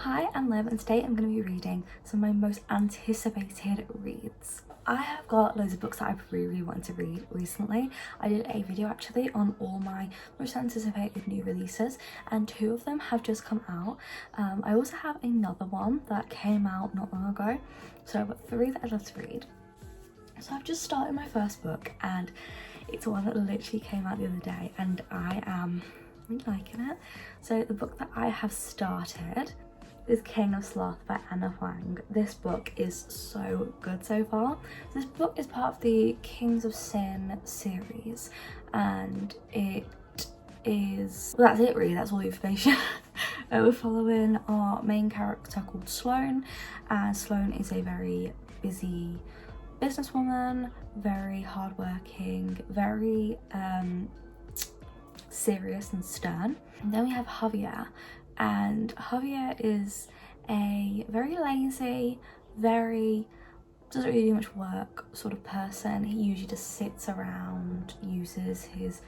Hi, I'm Liv and today I'm going to be reading some of my most anticipated reads. I have got loads of books that I've really wanted to read recently. I did a video actually on all my most anticipated new releases and 2 of them have just come out. I also have another one that came out not long ago, so I've got 3 that I'd love to read. So I've just started my first book and it's one that literally came out the other day and I am really liking it. So the book that I have started is King of Sloth by Anna Huang. This book is so good so far. This book is part of the Kings of Sin series and it is, well, that's it really, that's all the information. We're following our main character called Sloan, and Sloan is a very busy businesswoman, very hardworking, very serious and stern. And then we have Javier, and Javier is a very lazy, doesn't really do much work sort of person. He usually just sits around, uses his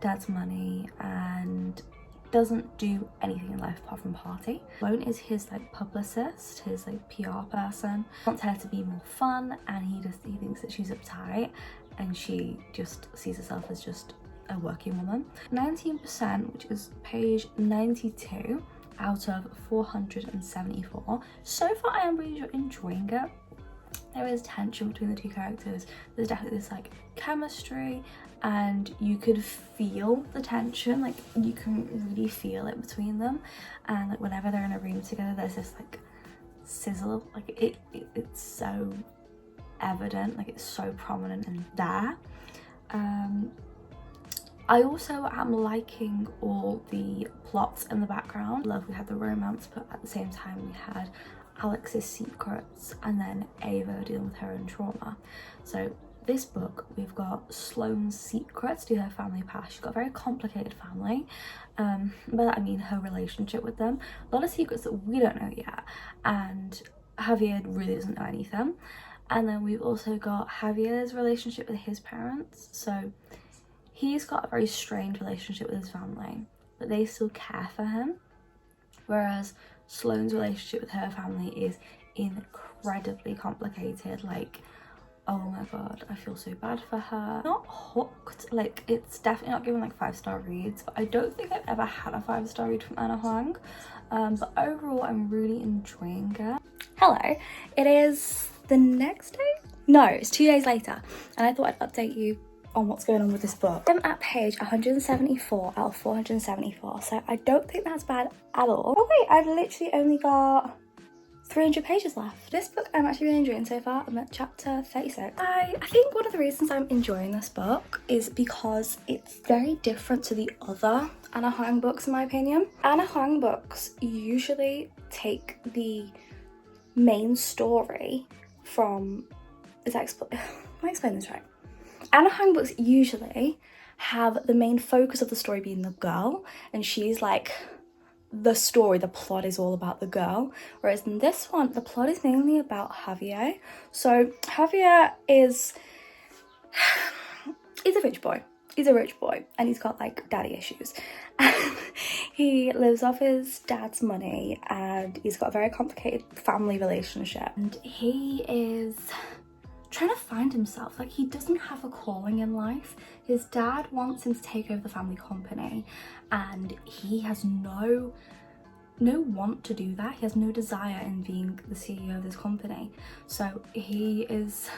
dad's money and doesn't do anything in life apart from party. Sloan is his like publicist, his like PR person. Wants her to be more fun and he thinks that she's uptight and she just sees herself as just a working woman. 19%, which is page 92 out of 474. So far I am really enjoying it. There is tension between the 2 characters. There's definitely this like chemistry and you could feel the tension, like you can really feel it between them, and like whenever they're in a room together there's this like sizzle, like it's so evident, like it's so prominent and there. I also am liking all the plots in the background. Love, we had the romance, but at the same time we had Alex's secrets and then Ava dealing with her own trauma. So this book, we've got Sloane's secrets to her family past. She's got a very complicated family. By that I mean her relationship with them. A lot of secrets that we don't know yet, and Javier really doesn't know anything. And then we've also got Javier's relationship with his parents. So he's got a very strained relationship with his family, but they still care for him. Whereas Sloane's relationship with her family is incredibly complicated. Like, oh my god, I feel so bad for her. Not hooked, like it's definitely not giving like 5-star reads, but I don't think I've ever had a 5-star read from Anna Huang. But overall I'm really enjoying it. Hello, it is the next day? No, it's 2 days later, and I thought I'd update you on what's going on with this book. I'm at page 174 out of 474, so I don't think that's bad at all. Oh wait, I've literally only got 300 pages left. This book I'm actually really enjoying so far. I'm at chapter 36. I think one of the reasons I'm enjoying this book is because it's very different to the other Anna Huang books in my opinion. Anna Huang books usually take the main story from, am I explaining this right? Anna Huang books usually have the main focus of the story being the girl, and she's like the story, the plot is all about the girl. Whereas in this one, the plot is mainly about Javier. So Javier is, he's a rich boy. He's a rich boy and he's got like daddy issues. He lives off his dad's money and he's got a very complicated family relationship. And he is trying to find himself. Like, he doesn't have a calling in life. His dad wants him to take over the family company and he has no want to do that. He has no desire in being the CEO of this company. So he is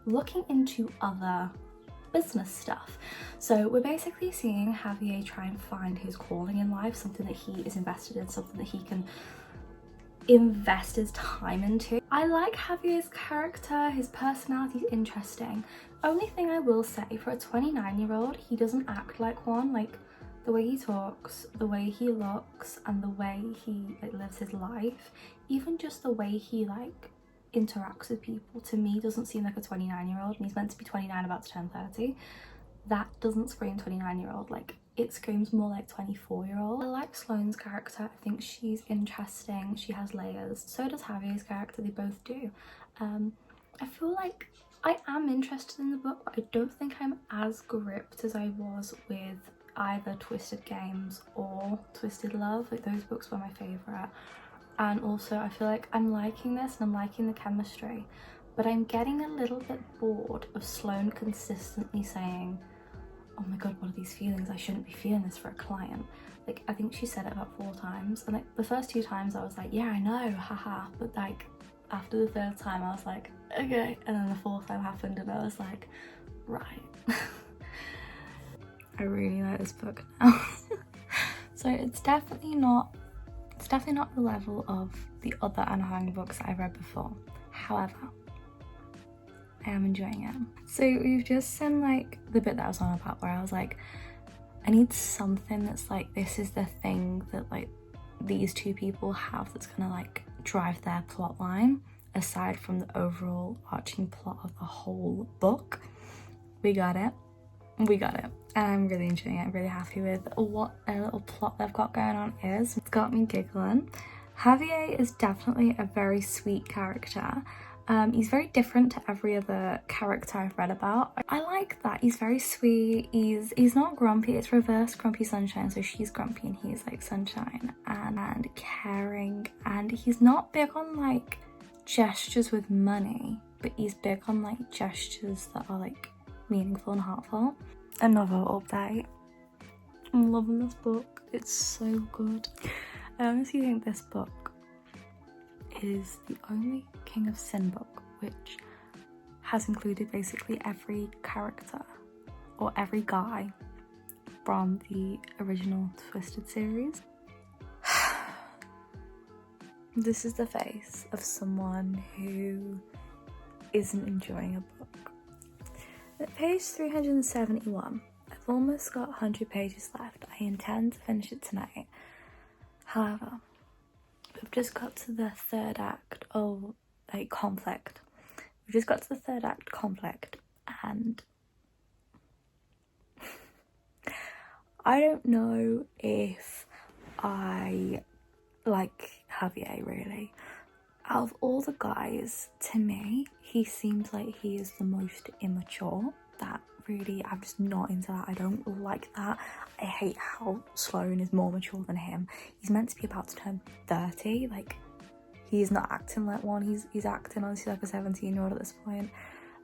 looking into other business stuff. So we're basically seeing Javier try and find his calling in life, something that he is invested in, something that he can invest his time into. I like Javier's character, his personality is interesting. Only thing I will say, for a 29-year-old, he doesn't act like one. Like, the way he talks, the way he looks, and the way he like lives his life, even just the way he like interacts with people, to me doesn't seem like a 29-year-old, and he's meant to be 29 about to turn 30. That doesn't scream 29-year-old, like it screams more like 24-year-old. I like Sloane's character. I think she's interesting. She has layers. So does Javier's character. They both do. I feel like I am interested in the book, but I don't think I'm as gripped as I was with either Twisted Games or Twisted Love. Like, those books were my favourite. And also I feel like I'm liking this and I'm liking the chemistry, but I'm getting a little bit bored of Sloane consistently saying, oh my god, what are these feelings? I shouldn't be feeling this for a client. Like, I think she said it about 4 times, and like the first 2 times I was like, yeah, I know, haha, but like after the 3rd time I was like, okay, and then the 4th time happened and I was like, right. I really like this book now. So it's definitely not the level of the other Anna Hang books that I've read before. However, I am enjoying it. So we've just seen like the bit that I was on about where I was like, I need something that's like, this is the thing that like these 2 people have that's gonna like drive their plot line aside from the overall arching plot of the whole book. We got it. And I'm really enjoying it. I'm really happy with what a little plot they've got going on is. It's got me giggling. Javier is definitely a very sweet character. He's very different to every other character I've read about. I like that. He's very sweet. He's not grumpy. It's reverse grumpy sunshine. So she's grumpy and he's like sunshine and caring. And he's not big on like gestures with money, but he's big on like gestures that are like meaningful and heartful. Another update. I'm loving this book. It's so good. I honestly think this book is the only King of Sin book which has included basically every character or every guy from the original Twisted series. This is the face of someone who isn't enjoying a book. At page 371, I've almost got 100 pages left. I intend to finish it tonight. However, we've just got to the 3rd act of like conflict. We've just got to the 3rd act conflict, and I don't know if I like Javier really. Out of all the guys, to me, he seems like he is the most immature. That really, I'm just not into that. I don't like that. I hate how Sloane is more mature than him. He's meant to be about to turn 30. Like, he's not acting like one. He's acting honestly like a 17-year-old at this point.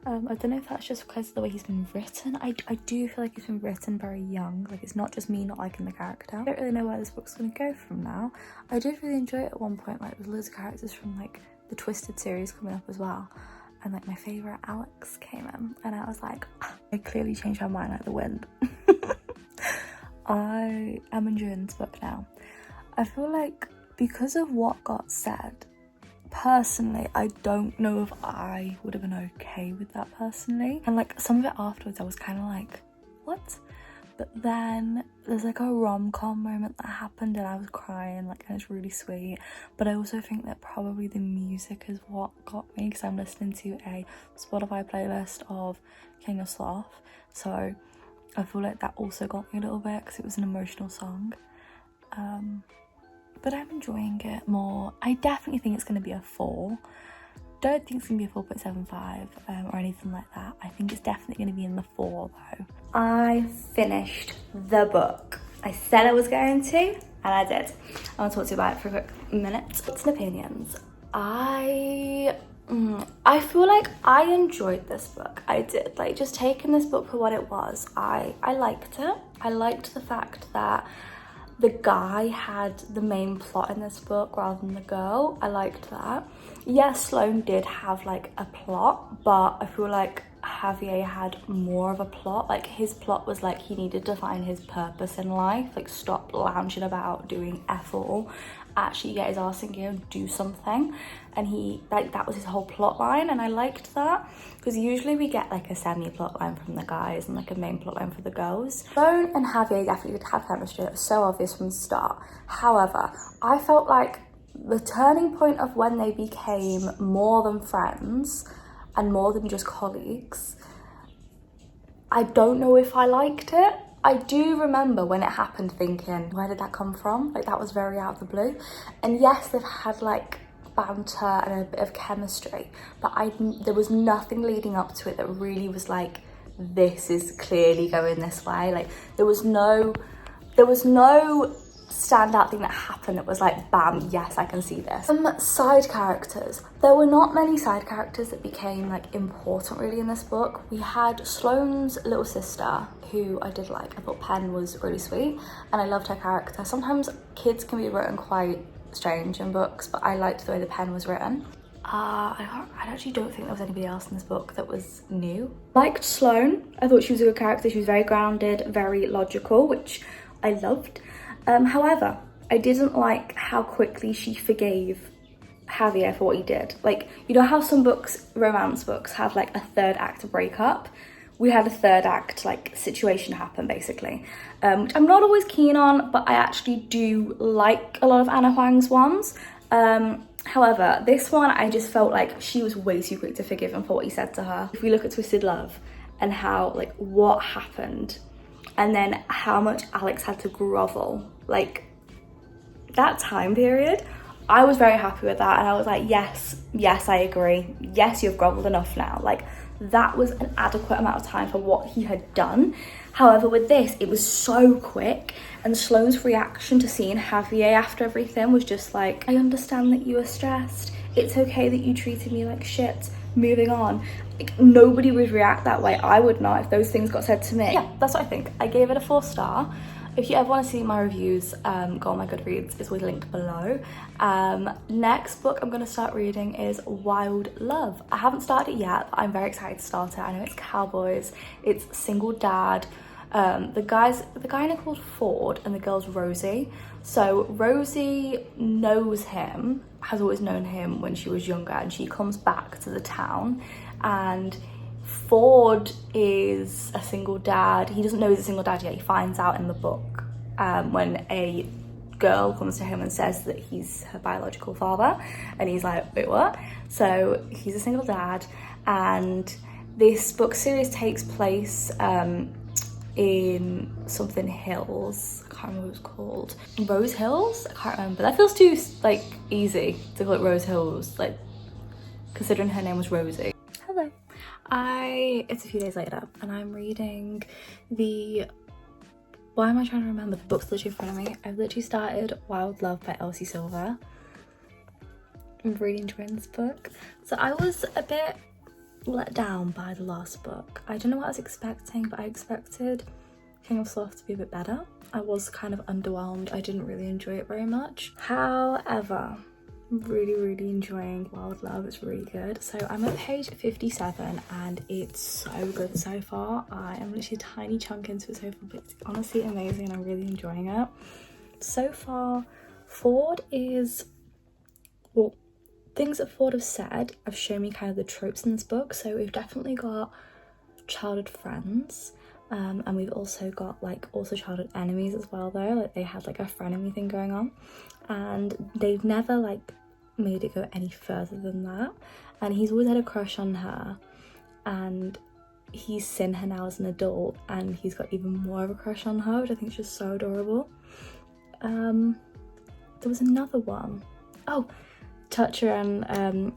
I don't know if that's just because of the way he's been written. I do feel like he's been written very young. Like, it's not just me not liking the character. I don't really know where this book's going to go from now. I did really enjoy it at one point. Like, there's loads of characters from like the Twisted series coming up as well. And like my favourite Alex came in and I was like, I clearly changed my mind like the wind. I am enjoying this book now. I feel like because of what got said, personally, I don't know if I would have been okay with that personally. And like some of it afterwards, I was kind of like, what? But then there's like a rom-com moment that happened and I was crying, like, and it's really sweet. But I also think that probably the music is what got me, because I'm listening to a Spotify playlist of King of Sloth. So I feel like that also got me a little bit because it was an emotional song. But I'm enjoying it more. I definitely think it's going to be a 4. Don't think it's going to be a 4.75 or anything like that. I think it's definitely going to be in the 4 though. I finished the book. I said I was going to, and I did. I want to talk to you about it for a quick minute. Thoughts and opinions. I feel like I enjoyed this book. I did. Like, just taking this book for what it was, I liked it. I liked the fact that the guy had the main plot in this book rather than the girl. I liked that. Yes, Sloane did have like a plot, but I feel like Javier had more of a plot. Like, his plot was like he needed to find his purpose in life, like stop lounging about doing F all, actually get his arse in gear and do something. And he, like, that was his whole plot line, and I liked that, because usually we get like a semi plot line from the guys and like a main plot line for the girls. Sloane and Javier definitely did have chemistry. It was so obvious from the start. However, I felt like the turning point of when they became more than friends and more than just colleagues, I don't know if I liked it. I do remember when it happened thinking, where did that come from? Like, that was very out of the blue. And yes, they've had like banter and a bit of chemistry, but there was nothing leading up to it that really was like, this is clearly going this way. Like, there was no standout thing that happened that was like, bam, yes, I can see this. Side characters. There were not many side characters that became like important really in this book. We had Sloane's little sister, who I did like. I thought Pen was really sweet and I loved her character. Sometimes kids can be written quite strange in books, but I liked the way the Pen was written. I actually don't think there was anybody else in this book that was new. Liked Sloane. I thought she was a good character. She was very grounded, very logical, which I loved. However, I didn't like how quickly she forgave Javier for what he did. Like, you know how some books, romance books, have like a third act breakup? We had a third act like situation happen basically, which I'm not always keen on, but I actually do like a lot of Anna Huang's ones. However, this one, I just felt like she was way too quick to forgive him for what he said to her. If we look at Twisted Love and how, like, what happened and then how much Alex had to grovel, like, that time period, I was very happy with that. And I was like, yes, I agree. Yes, you've groveled enough now. Like, that was an adequate amount of time for what he had done. However, with this, it was so quick, and Sloane's reaction to seeing Javier after everything was just like, I understand that you were stressed. It's okay that you treated me like shit. Moving on. Like, nobody would react that way. I would not if those things got said to me. Yeah, that's what I think. I gave it a 4-star. If you ever want to see my reviews, go on my Goodreads, it's always linked below. Next book I'm going to start reading is Wild Love. I haven't started it yet, but I'm very excited to start it. I know it's cowboys, it's single dad. The guy in it called Ford and the girl's Rosie. So Rosie knows him, has always known him when she was younger, and she comes back to the town, and Ford is a single dad. He doesn't know he's a single dad yet. He finds out in the book when a girl comes to him and says that he's her biological father, and he's like, wait, what? So he's a single dad, and this book series takes place in something Hills. I can't remember what it's called. Rose Hills? I can't remember. That feels too like easy to call it Rose Hills, like considering her name was Rosie. Hello. It's a few days later and I'm reading why am I trying to remember? The book's literally in front of me. I've literally started Wild Love by Elsie Silver. I'm really enjoying this book. So I was a bit let down by the last book. I don't know what I was expecting, but I expected King of Sloth to be a bit better. I was kind of underwhelmed. I didn't really enjoy it very much. However, I'm really enjoying Wild Love. It's really good. So I'm at page 57 and it's so good so far. I am literally a tiny chunk into it so far, but it's honestly amazing and I'm really enjoying it. So far, Ford is, well, things that Ford have said have shown me kind of the tropes in this book. So we've definitely got childhood friends, and we've also got like also childhood enemies as well though. Like they had like a frenemy thing going on, and they've never like made it go any further than that. And he's always had a crush on her, and he's seen her now as an adult and he's got even more of a crush on her, which I think is just so adorable. There was another one. Oh, Toucher and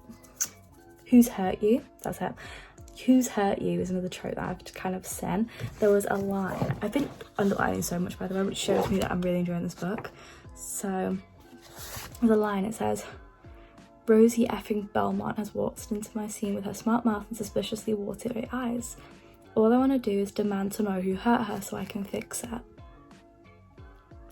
Who's Hurt You, that's it. Who's Hurt You is another trope that I've kind of seen. There was a line, I've been underlining so much by the way, which shows me that I'm really enjoying this book. So there's a line, it says, Rosie effing Belmont has waltzed into my scene with her smart mouth and suspiciously watery eyes. All I want to do is demand to know who hurt her so I can fix it.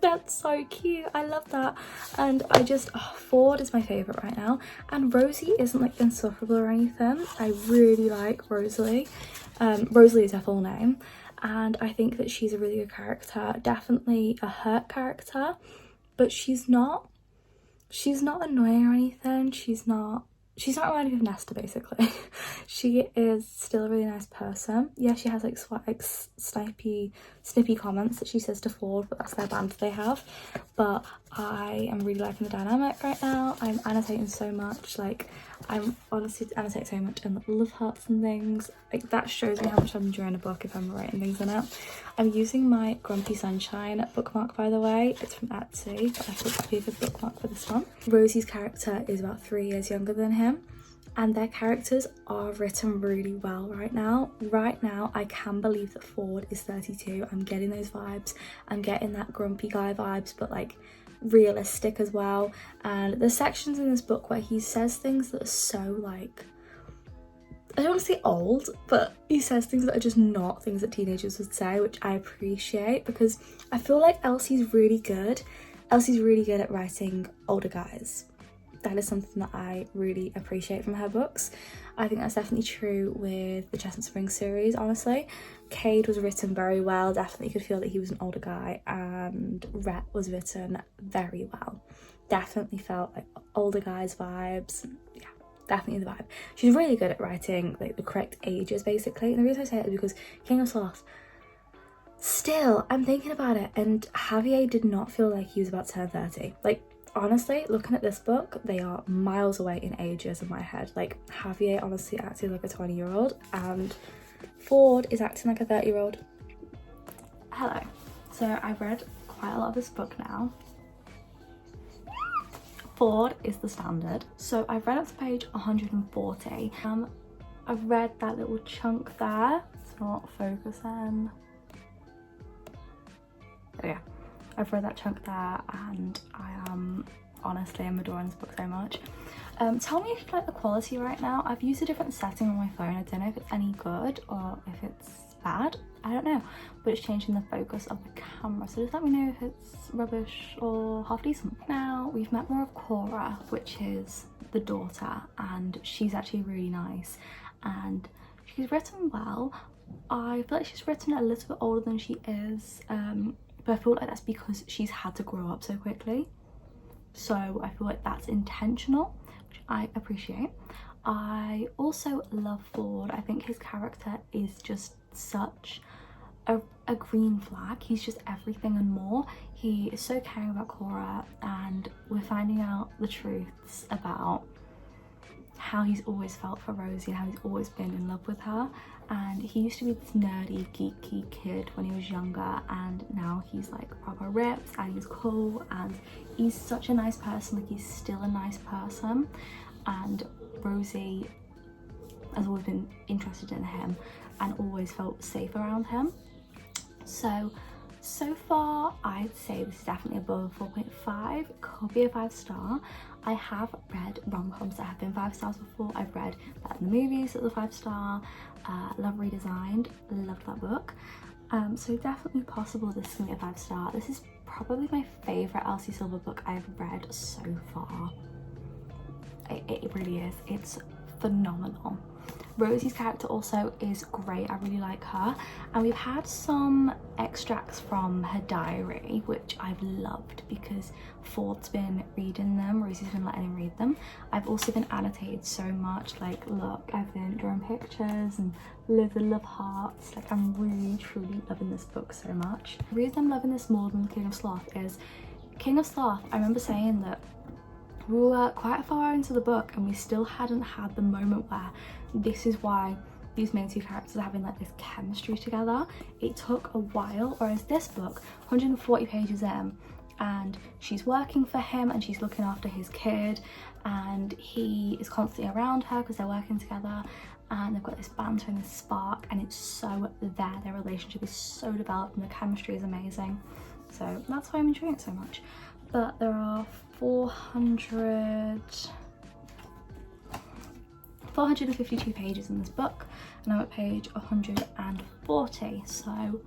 That's so cute. I love that. And I just, Ford is my favourite right now. And Rosie isn't like insufferable or anything. I really like Rosalie. Rosalie is her full name. And I think that she's a really good character. Definitely a hurt character. But she's not annoying or anything. She's not reminding me of Nesta basically. She is still a really nice person. Yeah, she has like snippy comments that she says to Ford, but that's their banter they have. But I am really liking the dynamic right now. I'm annotating so much. Like I'm honestly annotating so much and love hearts and things. Like that shows me how much I'm enjoying a book if I'm writing things in it. I'm using my Grumpy Sunshine bookmark by the way. It's from Etsy, but I thought it would be a good bookmark for this one. Rosie's character is about 3 years younger than him, and their characters are written really well right now. Right now, I can believe that Ford is 32. I'm getting those vibes. I'm getting that grumpy guy vibes, but like realistic as well. And there's sections in this book where he says things that are so like, I don't want to say old, but he says things that are just not things that teenagers would say, which I appreciate because I feel like Elsie's really good. Elsie's really good at writing older guys. That is something that I really appreciate from her books. I think that's definitely true with the Chestnut Springs series, honestly. Cade was written very well, definitely could feel that he was an older guy, and Rhett was written very well. Definitely felt like older guys vibes. Yeah, definitely the vibe. She's really good at writing like the correct ages basically, and the reason I say it is because King of Sloth, still, I'm thinking about it, and Javier did not feel like he was about to turn 30. Like, honestly, looking at this book, they are miles away in ages in my head. Like, Javier honestly acted like a 20-year-old, and Ford is acting like a 30-year-old. Hello. So I've read quite a lot of this book now. Ford is the standard. So I've read up to page 140. I've read that little chunk there. It's not focusing. Oh yeah, I've read that chunk there, and honestly, I'm adoring this book so much. Tell me if you like the quality right now. I've used a different setting on my phone. I don't know if it's any good or if it's bad. I don't know, but it's changing the focus of the camera. So just let me know if it's rubbish or half decent. Now we've met more of Cora, which is the daughter, and she's actually really nice and she's written well. I feel like she's written a little bit older than she is, but I feel like that's because she's had to grow up so quickly. So I feel like that's intentional, which I appreciate. I also love Ford. I think his character is just such a green flag. He's just everything and more. He is so caring about Cora, and we're finding out the truths about how he's always felt for Rosie and how he's always been in love with her. And he used to be this nerdy, geeky kid when he was younger, and now he's like proper ripped and he's cool and he's such a nice person. Like, he's still a nice person, and Rosie has always been interested in him and always felt safe around him. So far I'd say this is definitely above 4.5, could be a 5-star. I have read rom-coms that have been 5 stars before. I've read that in the movies, it was a 5-star. Love Redesigned, loved that book. So definitely possible this is gonna be a 5-star. This is probably my favourite Elsie Silver book I've read so far. It really is, it's phenomenal. Rosie's character also is great. I really like her, and we've had some extracts from her diary which I've loved because Ford's been reading them, Rosie's been letting him read them. I've also been annotated so much, like look, I've been drawing pictures and live and love hearts. Like, I'm really truly loving this book so much. The reason I'm loving this more than King of Sloth is King of Sloth, I remember saying that we were quite far into the book and we still hadn't had the moment where this is why these main two characters are having like this chemistry together. It took a while, whereas this book, 140 pages in, and she's working for him and she's looking after his kid, and he is constantly around her because they're working together, and they've got this banter and this spark, and it's so there. Their relationship is so developed and the chemistry is amazing. So that's why I'm enjoying it so much. But there are 452 pages in this book, and I'm at page 140, so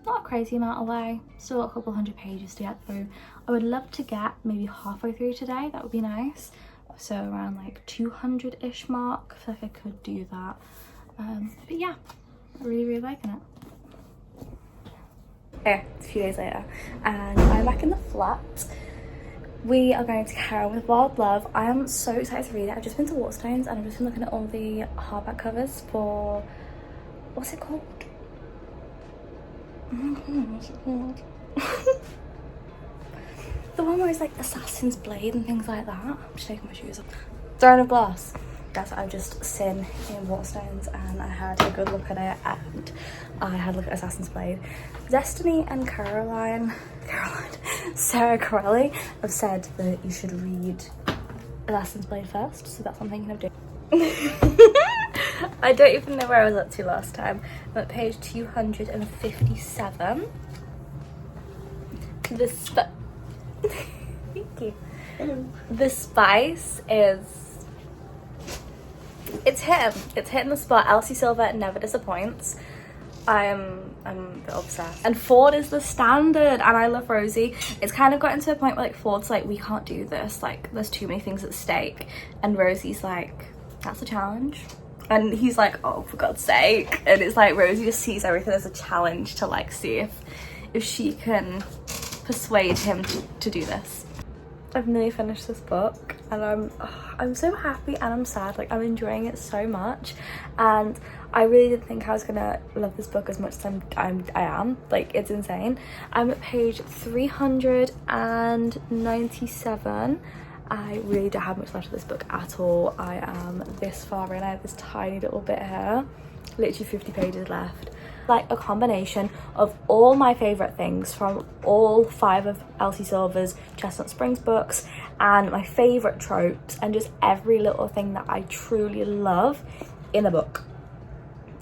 not a crazy amount away. Still got a couple hundred pages to get through. I would love to get maybe halfway through today, that would be nice. So around like 200-ish mark, I feel like I could do that. But yeah, I'm really liking it. Okay, it's a few days later and I'm back in the flat. We are going to carry on with Wild Love. I am so excited to read it. I've just been to Waterstones and I've just been looking at all the hardback covers for, what's it called? Oh my god, what's it called? The one where it's like Assassin's Blade and things like that. I'm just taking my shoes off. Throne of Glass. That's what I've just seen in Waterstones, and I had a good look at it, and I had a look at Assassin's Blade. Destiny and Sarah Corelli have said that you should read lessons played first, so that's what I'm thinking of doing. I don't even know where I was up to last time. I'm at page 257. Thank you. The spice is, it's hitting the spot. Elsie Silver never disappoints. I'm a bit obsessed. And Ford is the standard, and I love Rosie. It's kind of gotten to a point where like Ford's like, we can't do this, like there's too many things at stake, and Rosie's like, that's a challenge. And he's like, oh, for God's sake. And it's like Rosie just sees everything as a challenge to like see if she can persuade him to do this. I've nearly finished this book, and I'm so happy and I'm sad. Like, I'm enjoying it so much, and I really didn't think I was gonna love this book as much as I am. Like, it's insane. I'm at page 397. I really don't have much left of this book at all. I am this far in. I have this tiny little bit here, literally 50 pages left. Like a combination of all my favourite things from all 5 of Elsie Silver's Chestnut Springs books, and my favourite tropes, and just every little thing that I truly love in a book.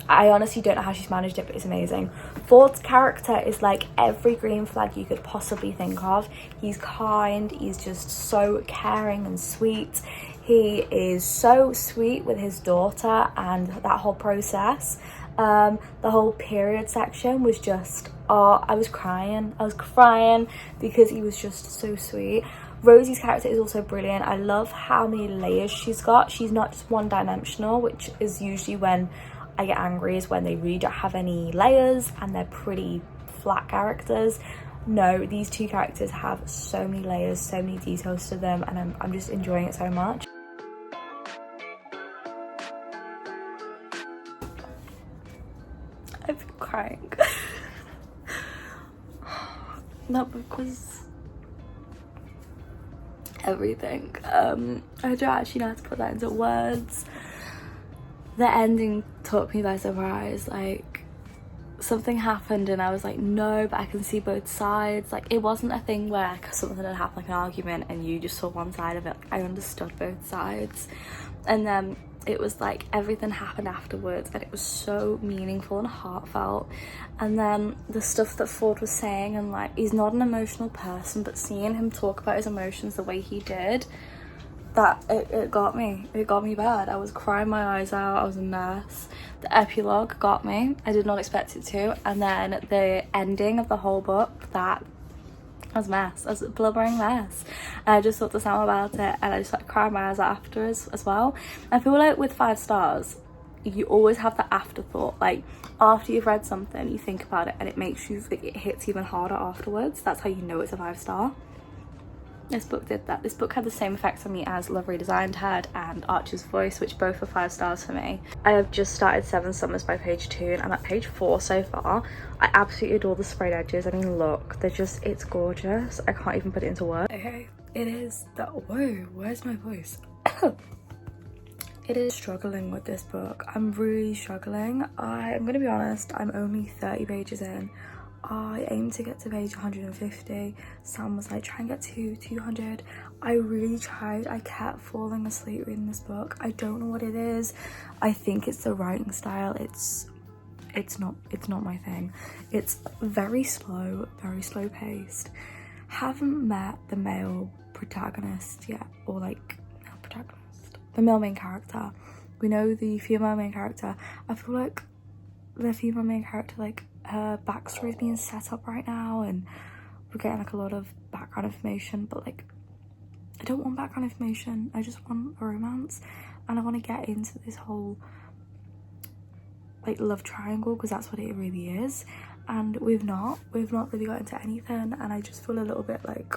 I honestly don't know how she's managed it, but it's amazing. Ford's character is like every green flag you could possibly think of. He's kind, he's just so caring and sweet. He is so sweet with his daughter, and that whole process. The whole period section was just, oh, I was crying because he was just so sweet. Rosie's character is also brilliant. I love how many layers she's got. She's not just one-dimensional, which is usually when I get angry, is when they really don't have any layers and they're pretty flat characters. No, these 2 characters have so many layers, so many details to them, and I'm just enjoying it so much. I've been crying. That book was everything. I don't actually know how to put that into words. The ending took me by surprise. Like, something happened and I was like, no, but I can see both sides. Like, it wasn't a thing where like, something had happened, like an argument, and you just saw one side of it. Like, I understood both sides. And then it was like everything happened afterwards, and it was so meaningful and heartfelt. And then the stuff that Ford was saying, and like, he's not an emotional person, but seeing him talk about his emotions the way he did, that it got me bad. I was crying my eyes out. I was a mess. The epilogue got me. I did not expect it to. And then the ending of the whole book, that I was a mess. I was a blubbering mess. And I just thought to Sam about it, and I just like cried my eyes out afterwards as well. I feel like with 5 stars, you always have the afterthought. Like, after you've read something, you think about it and it makes you, it hits even harder afterwards. That's how you know it's a 5 star. This book did that. This book had the same effect on me as Love Redesigned had, and Archer's Voice, which both were 5 stars for me. I have just started 7 Summers by page 2, and I'm at page 4 so far. I absolutely adore the sprayed edges. I mean, look, they're just, it's gorgeous. I can't even put it into words. Okay, it is that, whoa, where's my voice? It is struggling with this book. I'm really struggling. I'm gonna be honest, I'm only 30 pages in. I aim to get to page 150. Sam was like, try and get to 200. I really tried. I kept falling asleep reading this book. I don't know what it is. I think it's the writing style. It's not my thing. It's very slow paced. Haven't met the male protagonist yet, or like, male protagonist, the male main character. We know the female main character. I feel like the female main character, like, her backstory is being set up right now, and we're getting like a lot of background information, but like, I don't want background information. I just want a romance, and I want to get into this whole like love triangle, because that's what it really is. And we've not really got into anything, and I just feel a little bit like,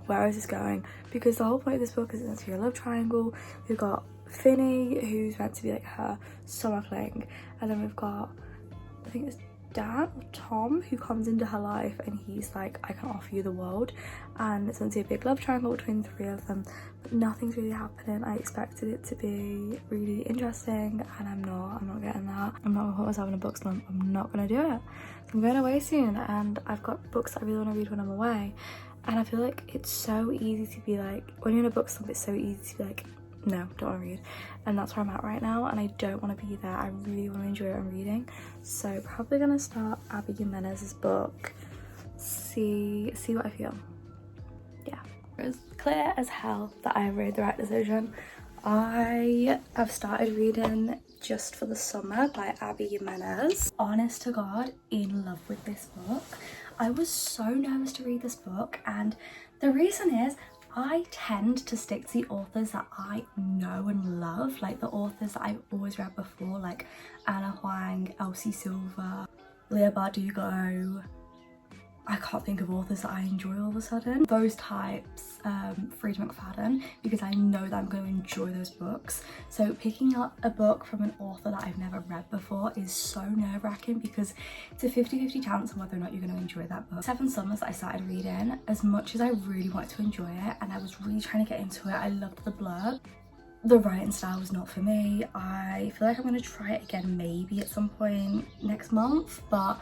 where is this going? Because the whole point of this book is it's a love triangle. We've got Finny, who's meant to be like her summer fling, and then we've got, I think it's Dan or Tom, who comes into her life, and he's like, I can offer you the world. And it's meant to be a big love triangle between the 3 of them, but nothing's really happening. I expected it to be really interesting, and I'm not getting that. I'm not gonna put myself in a book slump. I'm not gonna do it. So I'm going away soon, and I've got books that I really want to read when I'm away, And I feel like it's so easy to be like, when you're in a book club, it's so easy to be like, no, don't want to read. And that's where I'm at right now, and I don't want to be there. I really want to enjoy what I'm reading. So probably gonna start Abby Jimenez's book, see what I feel. Yeah. It's clear as hell that I have made the right decision. I have started reading Just for the Summer by Abby Jimenez. Honest to God, in love with this book. I was so nervous to read this book, and the reason is I tend to stick to the authors that I know and love, like the authors that I've always read before, like Anna Huang, Elsie Silver, Leah Bardugo. I can't think of authors that I enjoy all of a sudden. Those types, Frida McFadden, because I know that I'm going to enjoy those books. So picking up a book from an author that I've never read before is so nerve-wracking, because it's a 50-50 chance on whether or not you're going to enjoy that book. 7 Summers that I started reading, as much as I really wanted to enjoy it and I was really trying to get into it, I loved the blurb. The writing style was not for me. I feel like I'm going to try it again maybe at some point next month, but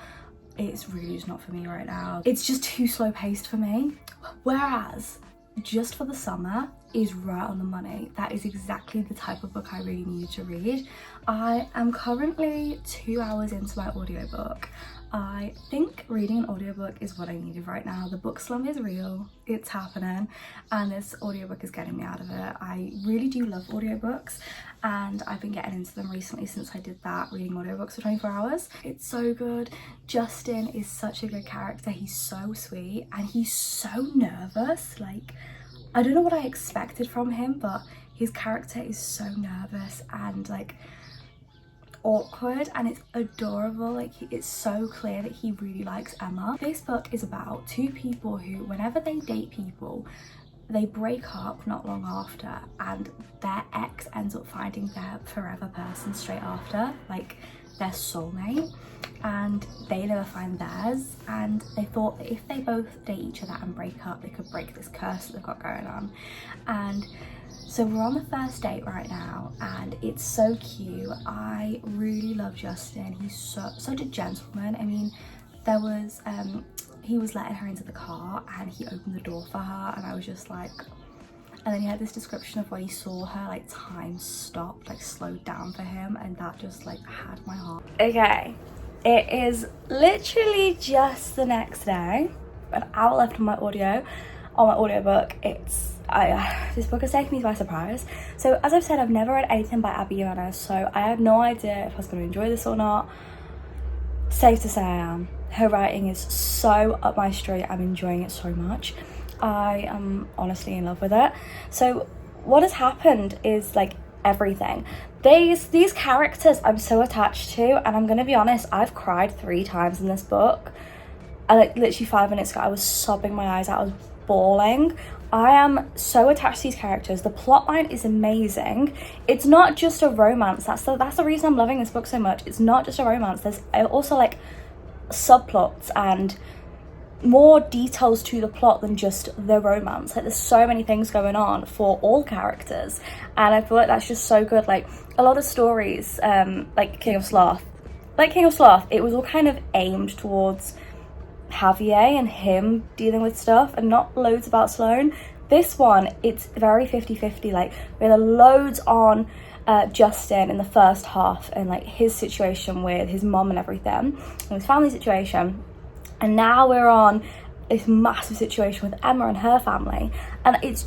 it's really just not for me right now. It's just too slow paced for me. Whereas Just for the Summer is right on the money. That is exactly the type of book I really needed to read. I am currently 2 hours into my audiobook. I think reading an audiobook is what I needed right now. The book slump is real, it's happening, and this audiobook is getting me out of it. I really do love audiobooks, and I've been getting into them recently since I did that reading audiobooks for 24 hours. It's so good. Justin is such a good character. He's so sweet and he's so nervous. Like, I don't know what I expected from him, but his character is so nervous and like awkward, and it's adorable. Like, it's so clear that he really likes Emma. This book is about 2 people who, whenever they date people, they break up not long after, and their ex ends up finding their forever person straight after, like their soulmate, and they never find theirs. And they thought that if they both date each other and break up, they could break this curse that they've got going on. And so we're on the first date right now, and it's so cute. I really love Justin. He's such a gentleman. I mean, there was he was letting her into the car and he opened the door for her, and I was just like, and then he had this description of when he saw her, like time stopped, like slowed down for him, and that just like had my heart. Okay, it is literally just the next day, an hour left on my audiobook. This book has taken me by surprise. So as I've said, I've never read anything by Abby Jimenez, so I had no idea if I was going to enjoy this or not. Safe to say I am. Her writing is so up my street. I'm enjoying it so much. I am honestly in love with it. So what has happened is like everything. These characters I'm so attached to, and I'm gonna be honest, I've cried 3 times in this book. Like literally 5 minutes ago I was sobbing my eyes out. I was bawling. I am so attached to these characters. The plotline is amazing. It's not just a romance. That's the reason I'm loving this book so much. It's not just a romance. There's also like subplots and more details to the plot than just the romance. Like, there's so many things going on for all characters, and I feel like that's just so good. Like a lot of stories, like King of Sloth, it was all kind of aimed towards Javier and him dealing with stuff and not loads about Sloane. This one, it's very 50-50. Like, we had loads on Justin in the first half, and like his situation with his mom and everything, and his family situation, and now we're on this massive situation with Emma and her family, and it's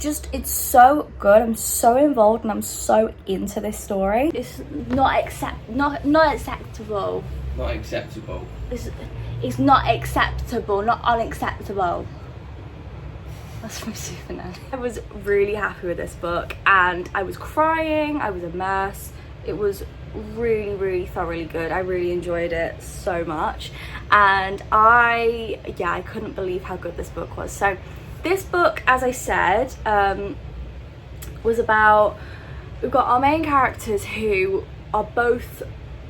so good. I'm so involved and I'm so into this story. It's not acceptable. It's not acceptable, not unacceptable. That's from Superman. I was really happy with this book, and I was crying, I was a mess. It was really, really thoroughly good. I really enjoyed it so much, and I couldn't believe how good this book was. So this book, as I said, was about, we've got our main characters who are both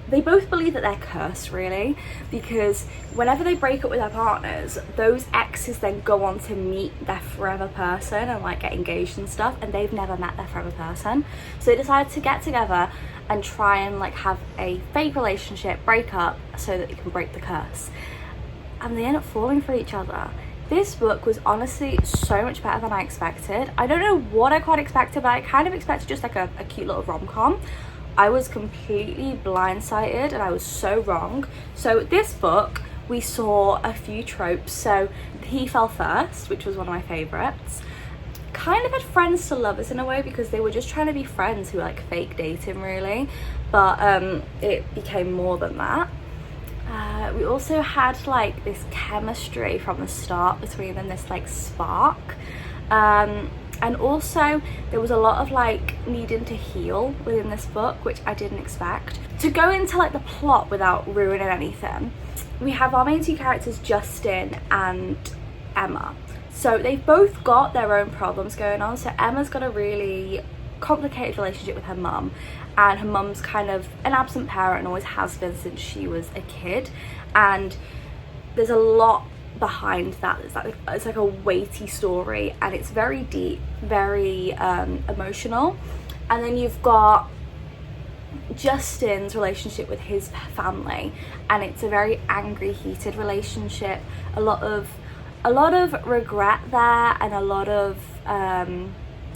believe that they're cursed, really, because whenever they break up with their partners, those exes then go on to meet their forever person and like get engaged and stuff, and they've never met their forever person. So they decided to get together and try and like have a fake relationship, break up, so that they can break the curse. And they end up falling for each other. This book was honestly so much better than I expected. I don't know what I quite expected, but I kind of expected just like a cute little rom-com. I was completely blindsided and I was so wrong. So this book, we saw a few tropes. So he fell first, which was one of my favorites. Kind of had friends to lovers in a way, because they were just trying to be friends who were like fake dating really, but it became more than that. We also had like this chemistry from the start between them, this like spark, and also there was a lot of like needing to heal within this book, which I didn't expect. To go into like the plot without ruining anything, we have our main two characters, Justin and Emma. So they've both got their own problems going on. So Emma's got a really complicated relationship with her mum, and her mum's kind of an absent parent and always has been since she was a kid, and there's a lot behind that. It's like a weighty story, and it's very deep, very emotional. And then you've got Justin's relationship with his family, and it's a very angry, heated relationship, a lot of regret there, and a lot of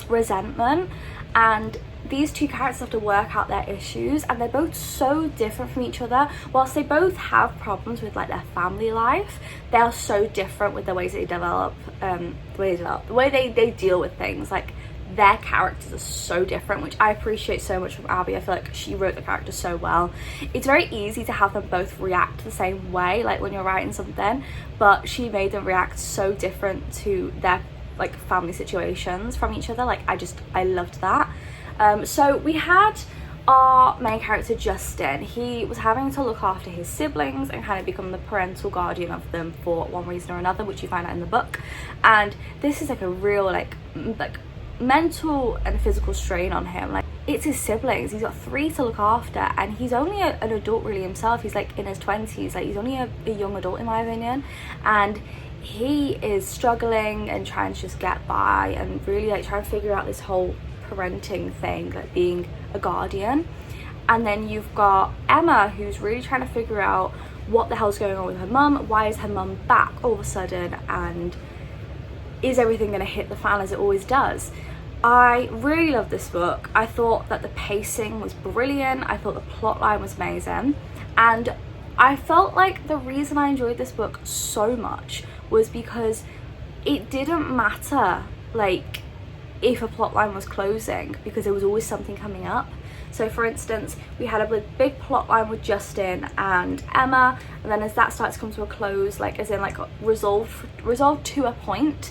resentment. And these two characters have to work out their issues, and they're both so different from each other. Whilst they both have problems with like their family life, they are so different with the ways they develop, the way they deal with things. Like their characters are so different, which I appreciate so much from Abby. I feel like she wrote the characters so well. It's very easy to have them both react the same way, like when you're writing something, but she made them react so different to their like family situations from each other. Like I loved that. So we had our main character Justin. He was having to look after his siblings and kind of become the parental guardian of them for one reason or another, which you find out in the book. And this is like a real like mental and physical strain on him. Like it's his siblings, he's got 3 to look after, and he's only an adult really himself. He's like in his 20s, like he's only a young adult in my opinion, and he is struggling and trying to just get by and really like trying to figure out this whole parenting thing, like being a guardian. And then you've got Emma, who's really trying to figure out what the hell's going on with her mum. Why is her mum back all of a sudden, and is everything going to hit the fan as it always does? I really love this book. I thought that the pacing was brilliant. I thought the plot line was amazing, and I felt like the reason I enjoyed this book so much was because it didn't matter like if a plot line was closing, because there was always something coming up. So for instance, we had a big plot line with Justin and Emma, and then as that starts to come to a close, like as in like resolved to a point,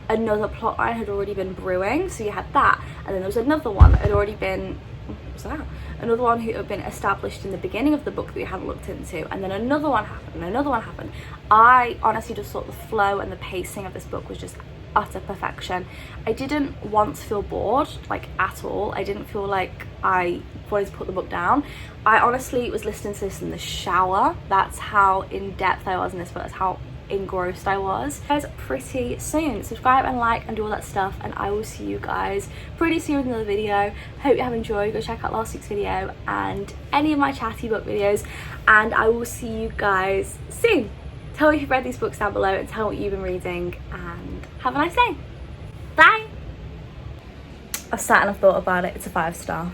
another plot line had already been brewing. So you had that, and then there was another one that had already been, what was that? Another one who had been established in the beginning of the book that we hadn't looked into, and then another one happened, and another one happened. I honestly just thought the flow and the pacing of this book was just utter perfection. I didn't once feel bored, like at all. I didn't feel like I wanted to put the book down. I honestly was listening to this in the shower. That's how in depth I was in this book. That's how engrossed I was. Guys, pretty soon subscribe and like and do all that stuff, and I will see you guys pretty soon with another video. Hope you have enjoyed. Go check out last week's video and any of my chatty book videos, and I will see you guys soon. Tell me if you've read these books down below and tell me what you've been reading, and have a nice day. Bye. I've sat and I've thought about it. It's a 5-star.